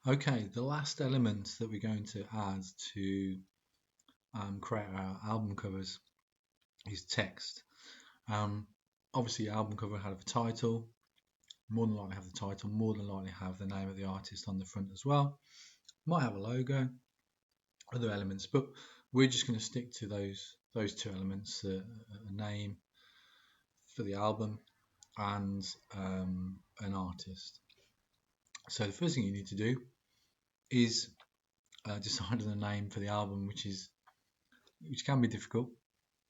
Okay, the last element that we're going to add to create our album covers is text. Um, Obviously, album cover have a title. More than likely have the title. More than likely have the name of the artist on the front as well. Might have a logo, other elements, but we're just going to stick to those two elements: a name for the album and an artist. So the first thing you need to do is decide on the name for the album, which can be difficult.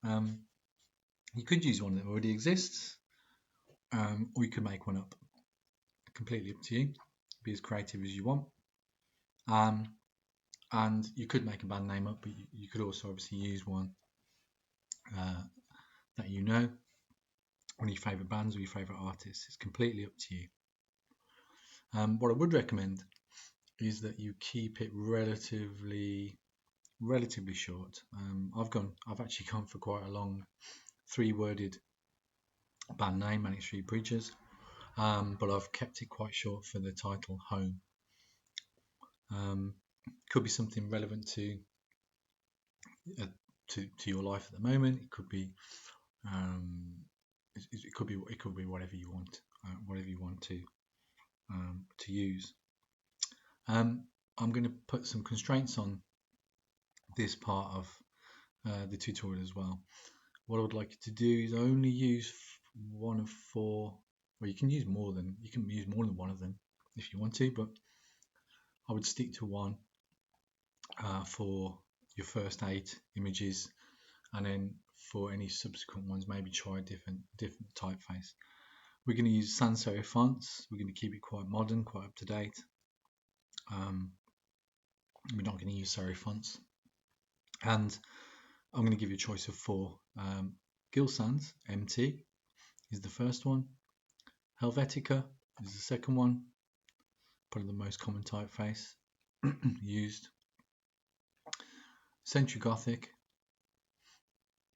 Um, you could use one that already exists, or you could make one up. Completely up to you. Be as creative as you want. Um, and you could make a band name up, but you could also obviously use one uh, that you know, one of your favourite bands or your favourite artists. It's completely up to you. What I would recommend is that you keep it relatively short. I've actually gone for quite a long 3-worded band name, Manic Street Preachers, but I've kept it quite short for the title Home. Could be something relevant uh, to your life at the moment. It could be um, it could be whatever you want to use. I'm going to put some constraints on this part of the tutorial as well. What I would like you to do is only use one of 4. Well, you can use more than one of them if you want to, but I would stick to one for your first 8 images, and then for any subsequent ones, maybe try a different typeface. We're going to use sans serif fonts. We're going to keep it quite modern, quite up to date. We're not going to use serif fonts, and I'm going to give you a choice of 4. Gill Sans MT is the first one. Helvetica is the second one, probably the most common typeface used. Century Gothic,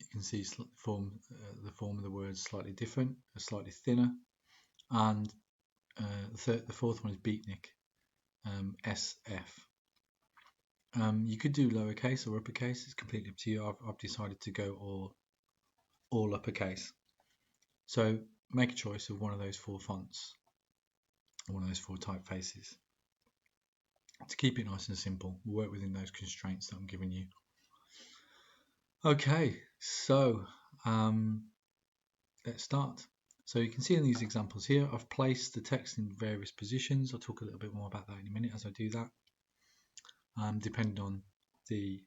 you can see the form of the words slightly different, slightly thinner, and the fourth one is Beatnik, SF. You could do lowercase or uppercase. It's completely up to you. I've decided to go all uppercase. So make a choice of one of those 4 fonts, one of those 4 typefaces. To keep it nice and simple, we'll work within those constraints that I'm giving you. Okay, so let's start. So you can see in these examples here, I've placed the text in various positions. I'll talk a little bit more about that in a minute as I do that, depending on the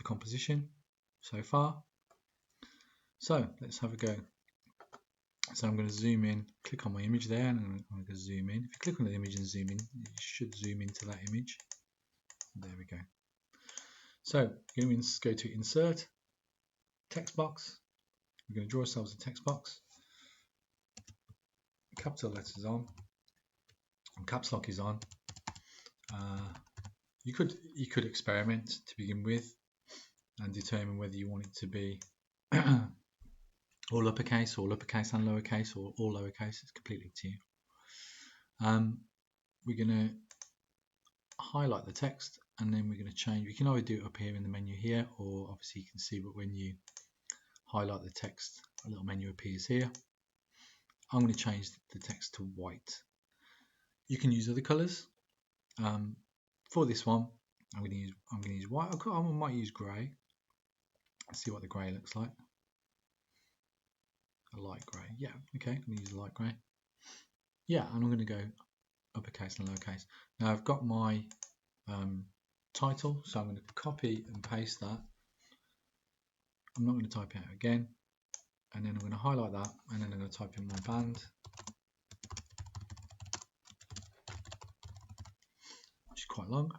composition so far. So let's have a go. So I'm going to zoom in, click on my image there, and I'm going to zoom in. If you click on the image and zoom in, you should zoom into that image. There we go. So you're going to go to Insert, Text Box. We're going to draw ourselves a text box. Capital letters on, and caps lock is on. You could experiment to begin with and determine whether you want it to be all uppercase and lowercase, or all lowercase. It's completely up to you. We're going to highlight the text, and then we're going to change. We can either do it up here in the menu here, or obviously you can see, but when you highlight the text, a little menu appears here. I'm going to change the text to white. You can use other colors. For this one, I'm going to use white. I might use grey. Let's see what the grey looks like. A light grey. Yeah, okay, I'm going to use a light grey. Yeah, and I'm going to go uppercase and lowercase. Now I've got my title, so I'm going to copy and paste that. I'm not going to type it out again, and then I'm going to highlight that, and then I'm going to type in my band, which is quite long.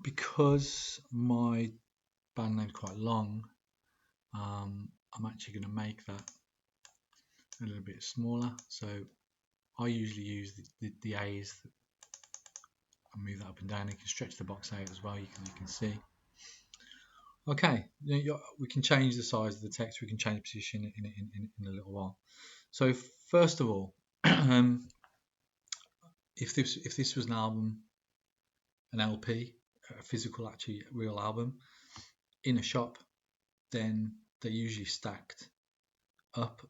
Because my band name's quite long, I'm actually going to make that a little bit smaller. So I usually use the A's. I'll move that up and down. You can stretch the box out as well. You can see. Okay, we can change the size of the text. We can change the position in a little while. So first of all, if this was an album, an LP, a physical, actually real album in a shop, then they're usually stacked up,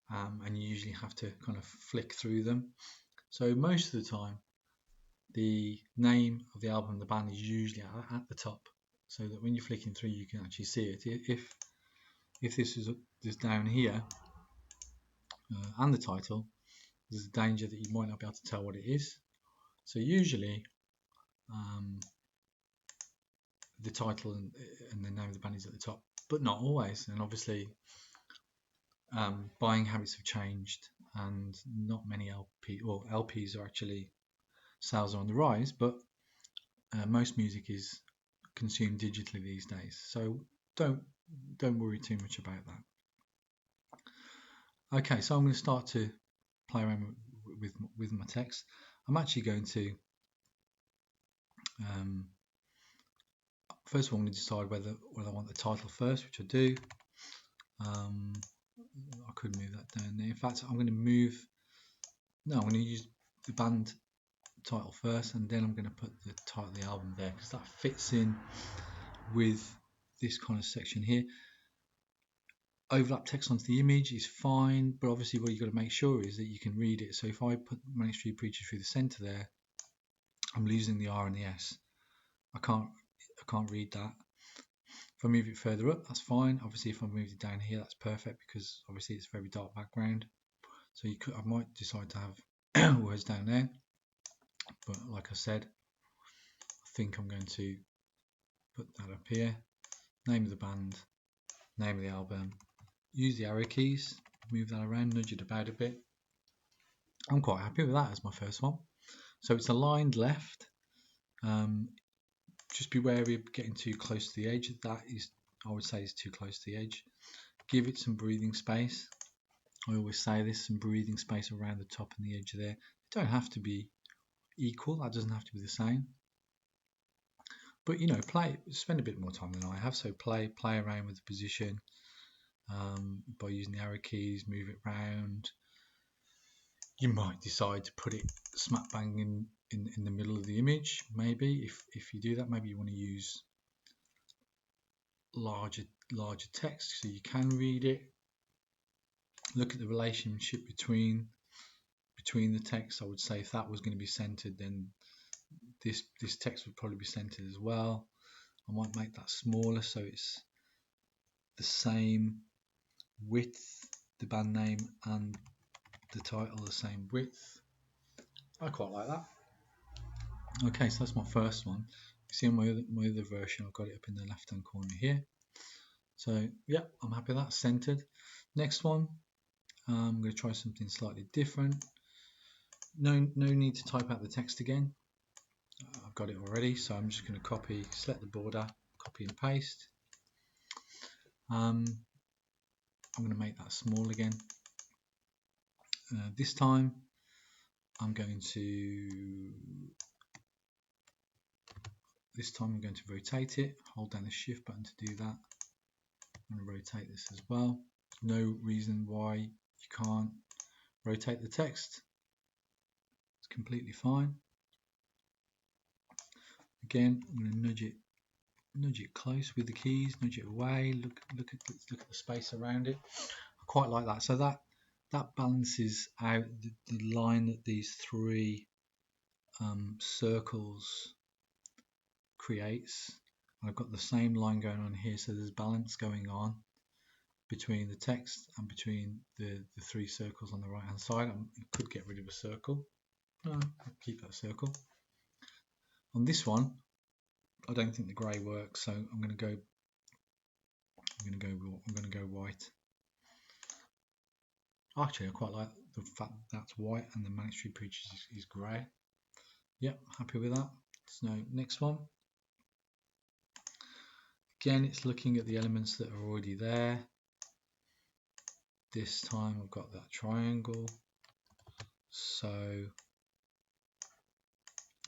and you usually have to kind of flick through them. So most of the time, the name of the album, the band, is usually at the top, so that when you're flicking through, you can actually see it. If this is down here, and the title, there's a danger that you might not be able to tell what it is. So usually, the title and the name of the band is at the top, but not always. And obviously, buying habits have changed, and not many LPs are actually, sales are on the rise, but most music is consumed digitally these days. So don't worry too much about that. Okay, so I'm going to start to play around with my text. I'm actually going to first of all, I'm going to decide whether I want the title first, which I do. I could move that down there. In fact, I'm going to use the band title first, and then I'm going to put the title of the album there, because that fits in with this kind of section here. Overlap text onto the image is fine, but obviously what you've got to make sure is that you can read it. So if I put Manic Street Preacher through the center there, I'm losing the R and the S. I can't read that. If I move it further up, that's fine. Obviously, if I move it down here, that's perfect, because obviously it's a very dark background. So I might decide to have words down there, but like I said, I think I'm going to put that up here. Name of the band, name of the album. Use the arrow keys, move that around, nudge it about a bit. I'm quite happy with that as my first one. So it's aligned left. Just be wary of getting too close to the edge. That is, I would say, is too close to the edge. Give it some breathing space. I always say this, some breathing space around the top and the edge there. They don't have to be equal. That doesn't have to be the same. But spend a bit more time than I have. So play around with the position by using the arrow keys. Move it around. You might decide to put it smack bang in the middle of the image. Maybe if you do that, maybe you want to use larger text so you can read it. Look at the relationship between the text. I would say if that was going to be centered, then this text would probably be centered as well. I might make that smaller so it's the same width, the band name and the title the same width. I quite like that. Okay, so that's my first one. You see on my other version, I've got it up in the left hand corner here. So yeah, I'm happy with that, centered. Next one, I'm going to try something slightly different. No need to type out the text again. I've got it already, so I'm just going to select the border, copy and paste. I'm going to make that small again. This time I'm going to rotate it. Hold down the shift button to do that. I'm going to rotate this as well. No reason why you can't rotate the text. It's completely fine. Again, I'm going to nudge it close with the keys, nudge it away. Look at the space around it. I quite like that. So that balances out the line that these three circles creates. I've got the same line going on here, so there's balance going on between the text and between the three circles on the right hand side. I could get rid of a circle. No, I'll keep that circle. On this one, I don't think the grey works, so I'm going to go white. Actually, I quite like the fact that that's white and the Manic Street Preacher is grey. Yep, happy with that. So next one. Again, it's looking at the elements that are already there. This time I've got that triangle. So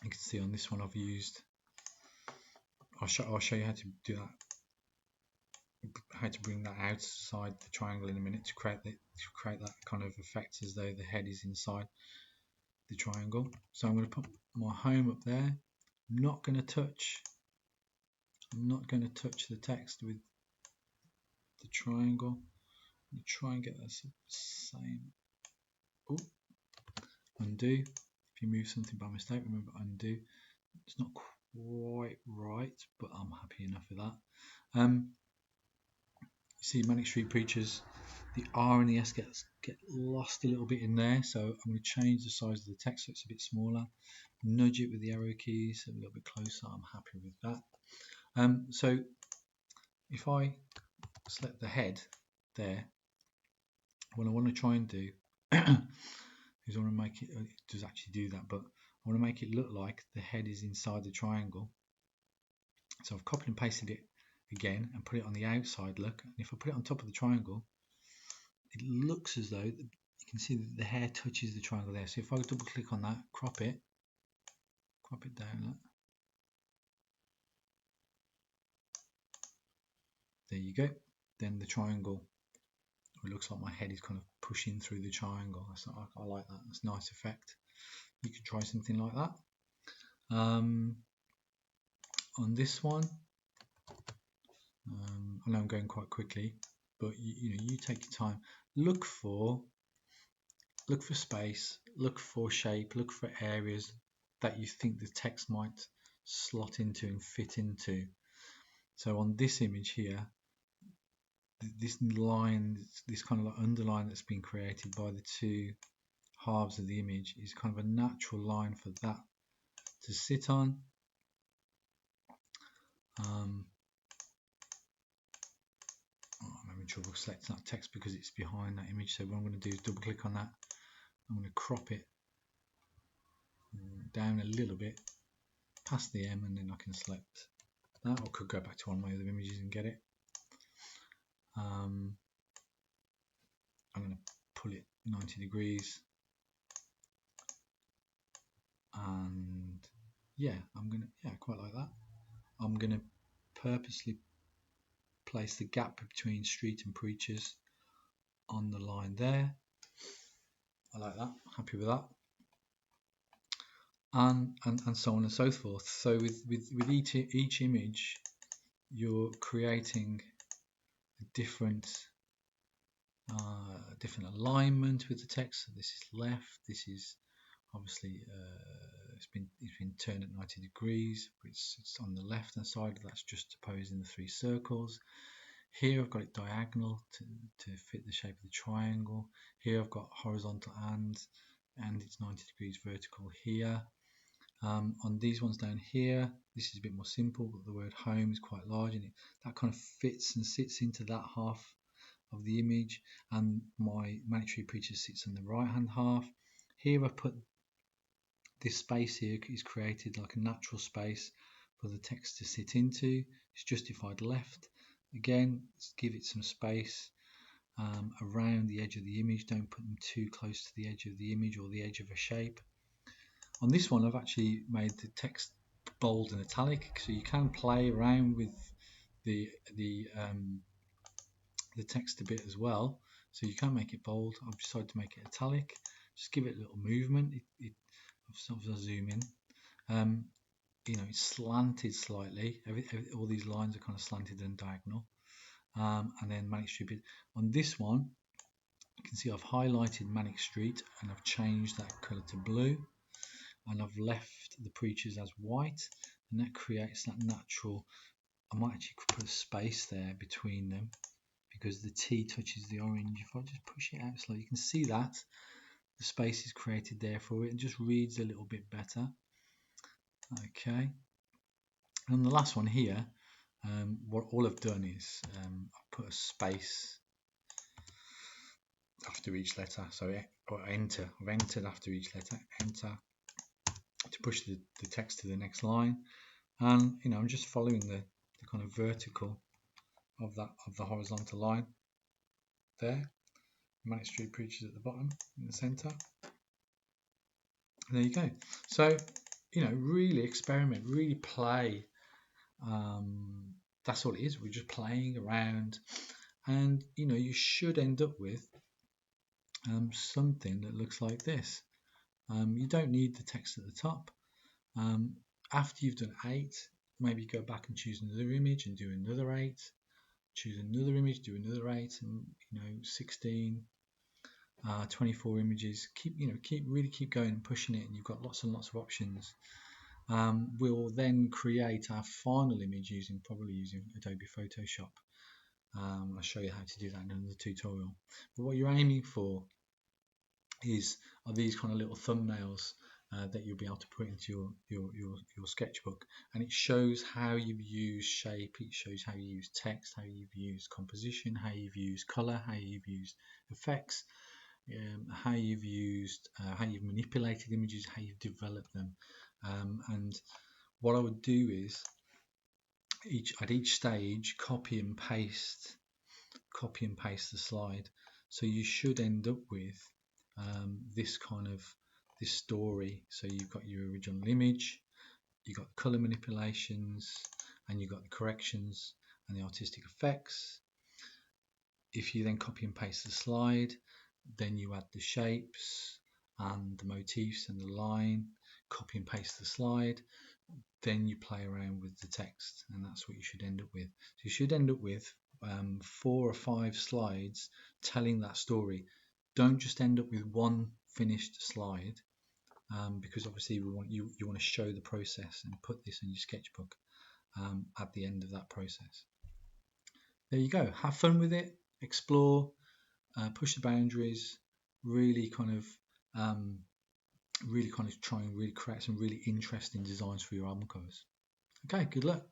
you can see on this one I've used. I'll show you how to do that. How to bring that outside the triangle in a minute to create that kind of effect as though the head is inside. the triangle. So I'm going to put my home up there. I'm not going to touch the text with the triangle. I'm try and get that same. Oh, undo. If you move something by mistake, remember undo. It's not quite right, but I'm happy enough with that. You see Manic Street Preachers, the R and the S get lost a little bit in there, so I'm going to change the size of the text so it's a bit smaller. Nudge it with the arrow keys a little bit closer. I'm happy with that. So if I select the head there, what I want to try and do is I want to make it does actually do that, but I want to make it look like the head is inside the triangle. So I've copied and pasted it again and put it on the outside look, and if I put it on top of the triangle, it looks as though you can see that the hair touches the triangle there. So if I double click on that, crop it down, look. There you go. Then the triangle, it looks like my head is kind of pushing through the triangle. I like that. That's a nice effect. You could try something like that. On this one, I know I'm going quite quickly, but you take your time. Look for space, look for shape, look for areas that you think the text might slot into and fit into. So on this image here, this line, this kind of like underline that's been created by the two halves of the image is kind of a natural line for that to sit on. I'm having trouble selecting that text because it's behind that image, so what I'm going to do is double click on that. I'm going to crop it down a little bit past the M, and then I can select that, or could go back to one of my other images and get it. I'm going to pull it 90 degrees, and yeah, I quite like that. I'm going to purposely place the gap between street and preachers on the line there. I like that, happy with that. And so on and so forth. So with each image, you're creating a different alignment with the text. So this is left, this is obviously it's been turned at 90 degrees, but it's on the left hand side. That's just opposing the three circles. Here I've got it diagonal to fit the shape of the triangle. Here I've got horizontal and it's 90 degrees vertical here. On these ones down here, this is a bit more simple, but the word home is quite large, and that kind of fits and sits into that half of the image, and my Manic Street Preacher sits on the right hand half. Here I put this space here is created like a natural space for the text to sit into. It's justified left. Again, let's give it some space around the edge of the image. Don't put them too close to the edge of the image or the edge of a shape. On this one, I've actually made the text bold and italic, so you can play around with the text a bit as well. So you can make it bold. I've decided to make it italic. Just give it a little movement. I'll zoom in. It's slanted slightly. All these lines are kind of slanted and diagonal. And then Manic Street. On this one, you can see I've highlighted Manic Street and I've changed that colour to blue, and I've left the preachers as white, and that creates that natural. I might actually put a space there between them because the T touches the orange. If I just push it out slightly, you can see that the space is created there for it and just reads a little bit better. Okay, and the last one here, what all I've done is I've put a space after each letter, so or enter. I've entered after each letter, enter, to push the text to the next line, and I'm just following the kind of vertical of the horizontal line there. Manic Street Preachers at the bottom in the center. There you go. So really experiment, really play. That's all it is. We're just playing around, and you should end up with something that looks like this. You don't need the text at the top. After you've done 8, maybe go back and choose another image and do another 8. Choose another image, do another 8, and 16, 24 images. Keep going and pushing it, and you've got lots and lots of options. We'll then create our final image probably using Adobe Photoshop. I'll show you how to do that in another tutorial. But what you're aiming for are these kind of little thumbnails that you'll be able to put into your sketchbook, and it shows how you've used shape, it shows how you use text, how you've used composition, how you've used color, how you've used effects, how you've manipulated images, how you've developed them. And what I would do is at each stage copy and paste the slide, so you should end up with this story. So you've got your original image, you've got color manipulations, and you've got the corrections and the artistic effects. If you then copy and paste the slide, then you add the shapes and the motifs and the line, copy and paste the slide, then you play around with the text, and that's what you should end up with. So you should end up with 4 or 5 slides telling that story. Don't just end up with one finished slide, because obviously you want to show the process and put this in your sketchbook at the end of that process. There you go. Have fun with it, explore, push the boundaries, really kind of try and really create some really interesting designs for your album covers. Okay, good luck.